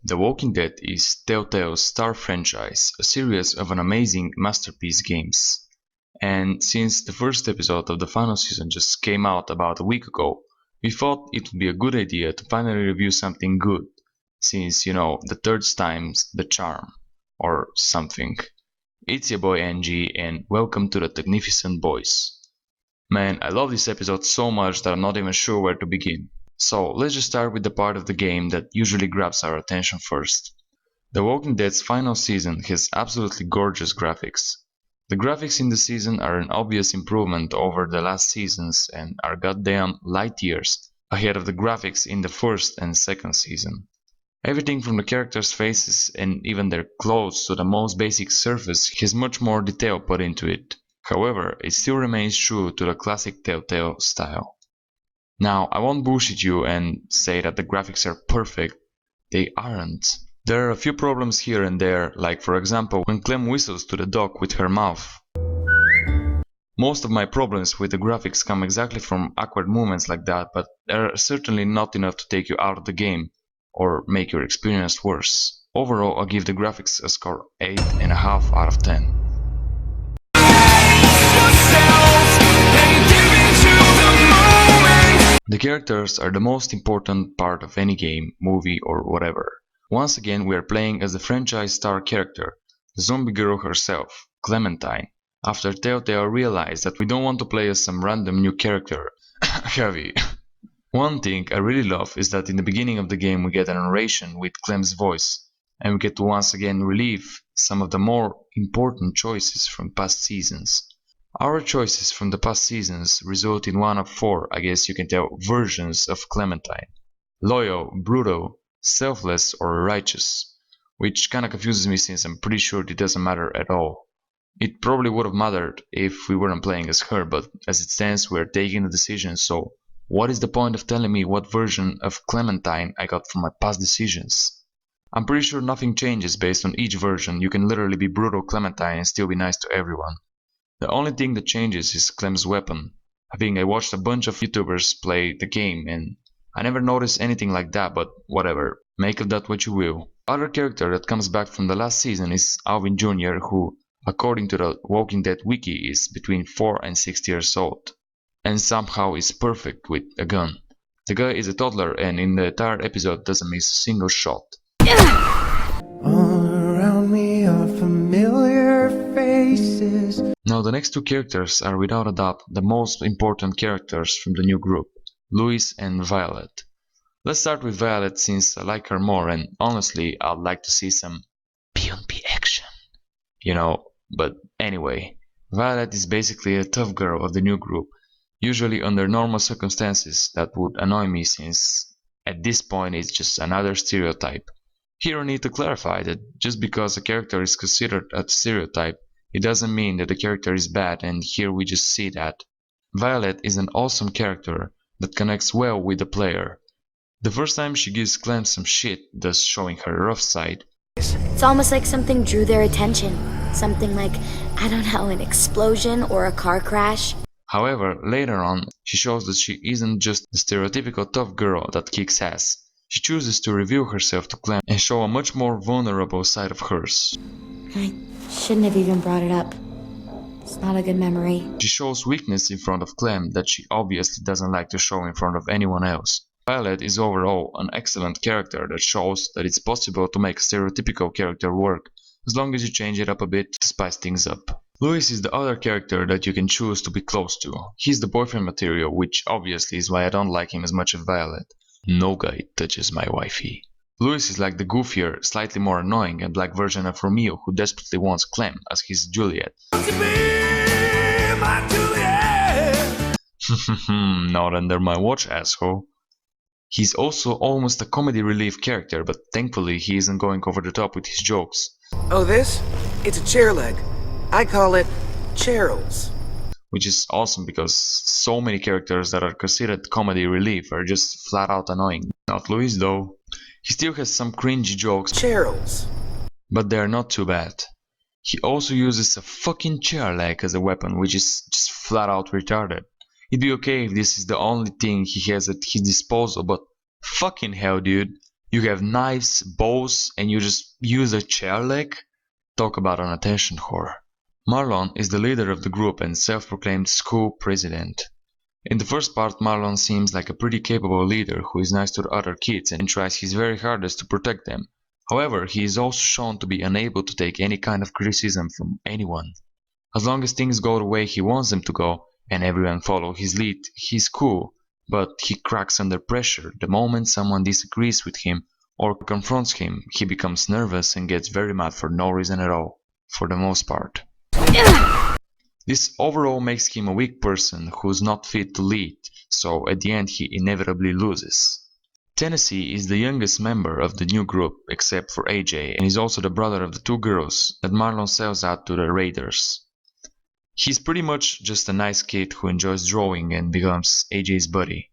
The Walking Dead is Telltale's star franchise, a series of an amazing masterpiece games. And since the first episode of the final season just came out about a week ago, we thought it would be a good idea to finally review something good, since the third time's the charm, or something. It's your boy NG, and welcome to the Magnificent Boys. Man, I love this episode so much that I'm not even sure where to begin. So let's just start with the part of the game that usually grabs our attention first. The Walking Dead's final season has absolutely gorgeous graphics. The graphics in the season are an obvious improvement over the last seasons and are goddamn light years ahead of the graphics in the first and second season. Everything from the characters' faces and even their clothes to the most basic surface has much more detail put into it. However, it still remains true to the classic Telltale style. Now, I won't bullshit you and say that the graphics are perfect. They aren't. There are a few problems here and there, like for example when Clem whistles to the dog with her mouth. Most of my problems with the graphics come exactly from awkward movements like that, but they're certainly not enough to take you out of the game or make your experience worse. Overall, I'll give the graphics a score 8.5 out of 10. The characters are the most important part of any game, movie, or whatever. Once again, we are playing as the franchise star character, the zombie girl herself, Clementine, after Telltale realized that we don't want to play as some random new character. Heavy. One thing I really love is that in the beginning of the game we get a narration with Clem's voice, and we get to once again relive some of the more important choices from past seasons. Our choices from the past seasons result in one of four, I guess you can tell, versions of Clementine. Loyal, brutal, selfless, or righteous. Which kinda confuses me since I'm pretty sure it doesn't matter at all. It probably would have mattered if we weren't playing as her, but as it stands we're taking a decision, so what is the point of telling me what version of Clementine I got from my past decisions? I'm pretty sure nothing changes based on each version. You can literally be brutal Clementine and still be nice to everyone. The only thing that changes is Clem's weapon. I think I watched a bunch of YouTubers play the game and I never noticed anything like that, but whatever, make of that what you will. Other character that comes back from the last season is Alvin Jr., who, according to the Walking Dead wiki, is between 4 and 6 years old. And somehow is perfect with a gun. The guy is a toddler and in the entire episode doesn't miss a single shot. All around me are familiar faces. Now the next two characters are without a doubt the most important characters from the new group, Louis and Violet. Let's start with Violet since I like her more and honestly I'd like to see some P&P action. But anyway, Violet is basically a tough girl of the new group, usually under normal circumstances that would annoy me since at this point it's just another stereotype. Here I need to clarify that just because a character is considered a stereotype, it doesn't mean that the character is bad, and here we just see that. Violet is an awesome character that connects well with the player. The first time she gives Clem some shit, thus showing her rough side. It's almost like something drew their attention. Something like, I don't know, an explosion or a car crash. However, later on, she shows that she isn't just the stereotypical tough girl that kicks ass. She chooses to reveal herself to Clem and show a much more vulnerable side of hers. I shouldn't have even brought it up. It's not a good memory. She shows weakness in front of Clem that she obviously doesn't like to show in front of anyone else. Violet is overall an excellent character that shows that it's possible to make a stereotypical character work, as long as you change it up a bit to spice things up. Louis is the other character that you can choose to be close to. He's the boyfriend material, which obviously is why I don't like him as much as Violet. No guy touches my wifey. Louis is like the goofier, slightly more annoying and black version of Romeo who desperately wants Clem as his Juliet. Not under my watch, asshole. He's also almost a comedy relief character, but thankfully he isn't going over the top with his jokes. Oh, this? It's a chair leg. I call it Cheryl's. Which is awesome because so many characters that are considered comedy relief are just flat out annoying. Not Louis though. He still has some cringy jokes, Cheryl's. but they're not too bad. He also uses a fucking chair leg as a weapon, which is just flat out retarded. It'd be okay if this is the only thing he has at his disposal, but fucking hell, dude. You have knives, bows, and you just use a chair leg? Talk about an attention whore. Marlon is the leader of the group and self-proclaimed school president. In the first part, Marlon seems like a pretty capable leader who is nice to the other kids and tries his very hardest to protect them. However, he is also shown to be unable to take any kind of criticism from anyone. As long as things go the way he wants them to go, and everyone follow his lead, he's cool, but he cracks under pressure. The moment someone disagrees with him or confronts him, he becomes nervous and gets very mad for no reason at all, for the most part. This overall makes him a weak person who's not fit to lead, so at the end he inevitably loses. Tennessee is the youngest member of the new group, except for AJ, and is also the brother of the two girls that Marlon sells out to the raiders. He's pretty much just a nice kid who enjoys drawing and becomes AJ's buddy.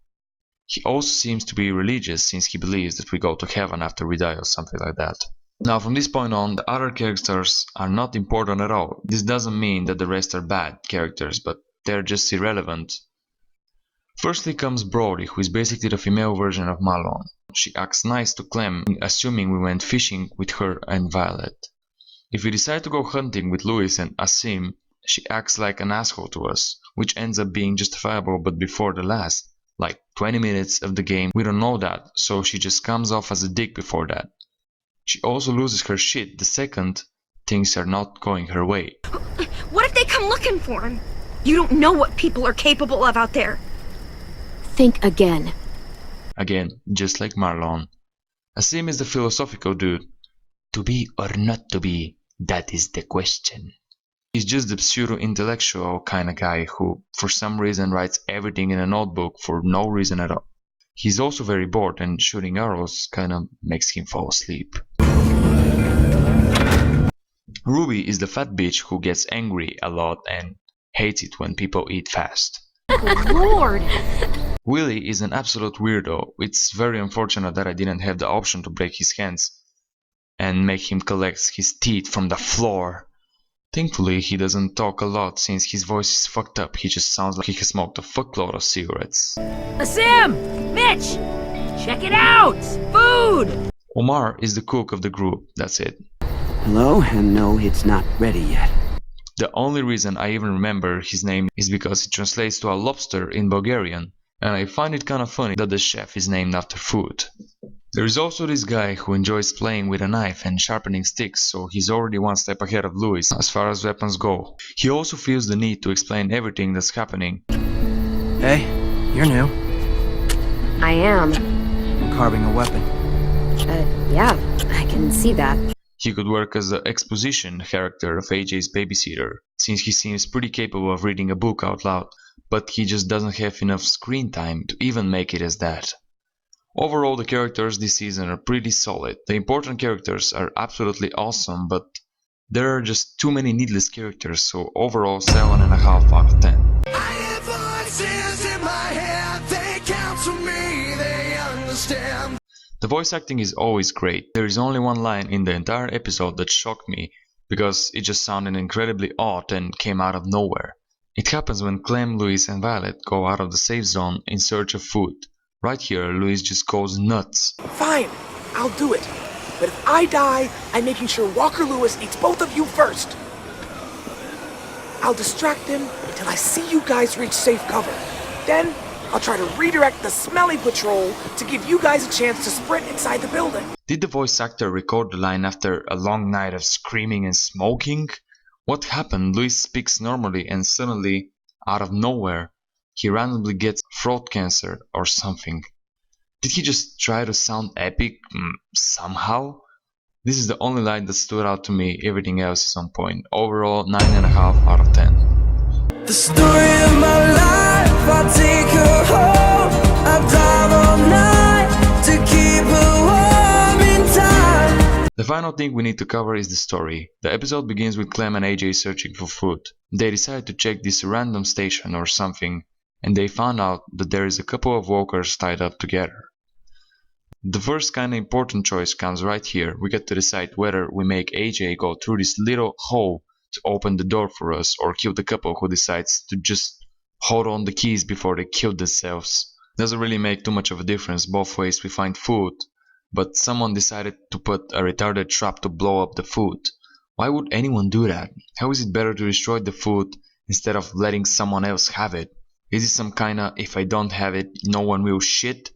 He also seems to be religious since he believes that we go to heaven after we die or something like that. Now from this point on, the other characters are not important at all. This doesn't mean that the rest are bad characters, but they're just irrelevant. Firstly comes Brody, who is basically the female version of Marlon. She acts nice to Clem, assuming we went fishing with her and Violet. If we decide to go hunting with Louis and Asim, she acts like an asshole to us, which ends up being justifiable, but before the last, like 20 minutes of the game, we don't know that, so she just comes off as a dick before that. She also loses her shit the second things are not going her way. What if they come looking for him? You don't know what people are capable of out there. Think again. Again, just like Marlon. Asim is the philosophical dude. To be or not to be, that is the question. He's just the pseudo-intellectual kind of guy who, for some reason, writes everything in a notebook for no reason at all. He's also very bored, and shooting arrows kinda makes him fall asleep. Ruby is the fat bitch who gets angry a lot and hates it when people eat fast. Lord! Willie is an absolute weirdo. It's very unfortunate that I didn't have the option to break his hands and make him collect his teeth from the floor. Thankfully, he doesn't talk a lot since his voice is fucked up. He just sounds like he has smoked a fuckload of cigarettes. Asim! Mitch! Check it out! Food! Omar is the cook of the group, that's it. Hello, and no, it's not ready yet. The only reason I even remember his name is because it translates to a lobster in Bulgarian, and I find it kinda funny that the chef is named after food. There is also this guy who enjoys playing with a knife and sharpening sticks, so he's already one step ahead of Louis as far as weapons go. He also feels the need to explain everything that's happening. Hey, you're new. I am. Carving a weapon. Yeah, I can see that. He could work as the exposition character of AJ's babysitter, since he seems pretty capable of reading a book out loud, but he just doesn't have enough screen time to even make it as that. Overall, the characters this season are pretty solid. The important characters are absolutely awesome, but there are just too many needless characters, so overall 7.5 out of 10. I hear voices in my head, they counsel me, they understand. The voice acting is always great. There is only one line in the entire episode that shocked me, because it just sounded incredibly odd and came out of nowhere. It happens when Clem, Louis and Violet go out of the safe zone in search of food. Right here, Louis just goes nuts. Fine, I'll do it. But if I die, I'm making sure Walker Lewis eats both of you first. I'll distract him until I see you guys reach safe cover. Then, I'll try to redirect the smelly patrol to give you guys a chance to sprint inside the building. Did the voice actor record the line after a long night of screaming and smoking? What happened? Louis speaks normally and suddenly, out of nowhere, he randomly gets throat cancer or something. Did he just try to sound epic somehow? This is the only line that stood out to me, everything else is on point. Overall, 9.5 out of 10. The story of my life, I'll take her home. I'll drive all night to keep her warm in time. The final thing we need to cover is the story. The episode begins with Clem and AJ searching for food. They decide to check this random station or something, and they found out that there is a couple of walkers tied up together. The first kinda important choice comes right here. We get to decide whether we make AJ go through this little hole to open the door for us, or kill the couple who decides to just hold on the keys before they kill themselves. Doesn't really make too much of a difference, both ways we find food, but someone decided to put a retarded trap to blow up the food. Why would anyone do that? How is it better to destroy the food instead of letting someone else have it? Is it some kinda if I don't have it, no one will shit?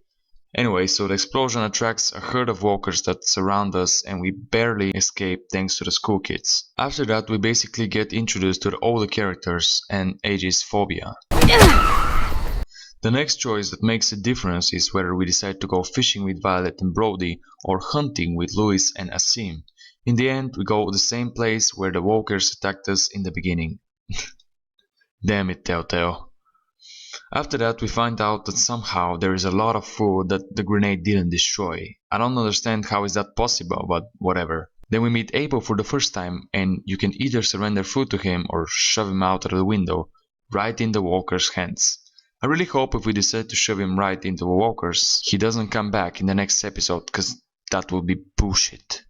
Anyway, so the explosion attracts a herd of walkers that surround us and we barely escape thanks to the school kids. After that, we basically get introduced to all the characters and AJ's phobia. The next choice that makes a difference is whether we decide to go fishing with Violet and Brody or hunting with Louis and Asim. In the end, we go to the same place where the walkers attacked us in the beginning. Damn it, Telltale. After that, we find out that somehow there is a lot of food that the grenade didn't destroy. I don't understand how is that possible, but whatever. Then we meet Abel for the first time, and you can either surrender food to him or shove him out of the window, right in the walker's hands. I really hope if we decide to shove him right into the walkers, he doesn't come back in the next episode, cause that would be bullshit.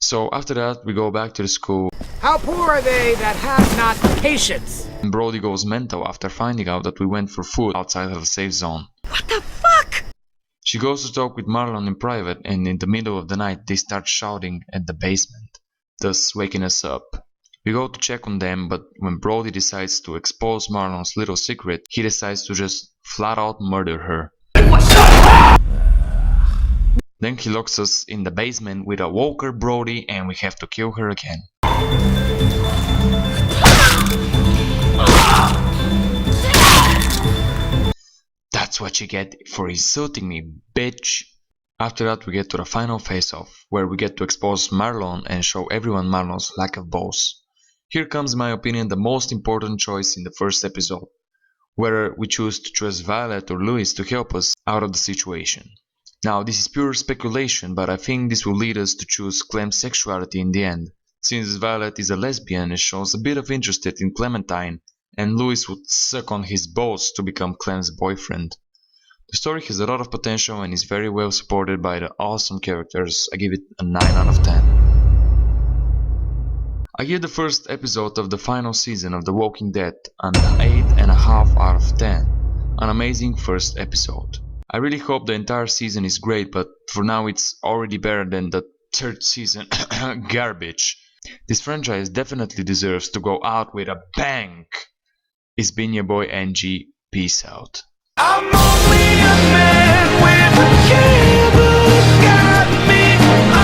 So after that, we go back to the school. How poor are they that have not patience? And Brody goes mental after finding out that we went for food outside of the safe zone. What the fuck? She goes to talk with Marlon in private, and in the middle of the night they start shouting at the basement, thus waking us up. We go to check on them, but when Brody decides to expose Marlon's little secret, he decides to just flat out murder her. Then he locks us in the basement with a Walker Brody and we have to kill her again. That's what you get for insulting me, bitch! After that we get to the final face-off, where we get to expose Marlon and show everyone Marlon's lack of balls. Here comes in my opinion the most important choice in the first episode, whether we choose to trust Violet or Louis to help us out of the situation. Now this is pure speculation, but I think this will lead us to choose Clem's sexuality in the end, since Violet is a lesbian and shows a bit of interest in Clementine, and Louis would suck on his balls to become Clem's boyfriend. The story has a lot of potential and is very well supported by the awesome characters. I give it a 9 out of 10. I give the first episode of the final season of The Walking Dead an 8.5 out of 10. An amazing first episode. I really hope the entire season is great, but for now it's already better than the third season garbage. This franchise definitely deserves to go out with a bang. It's been your boy NG. Peace out. I'm only a man with a cable got me.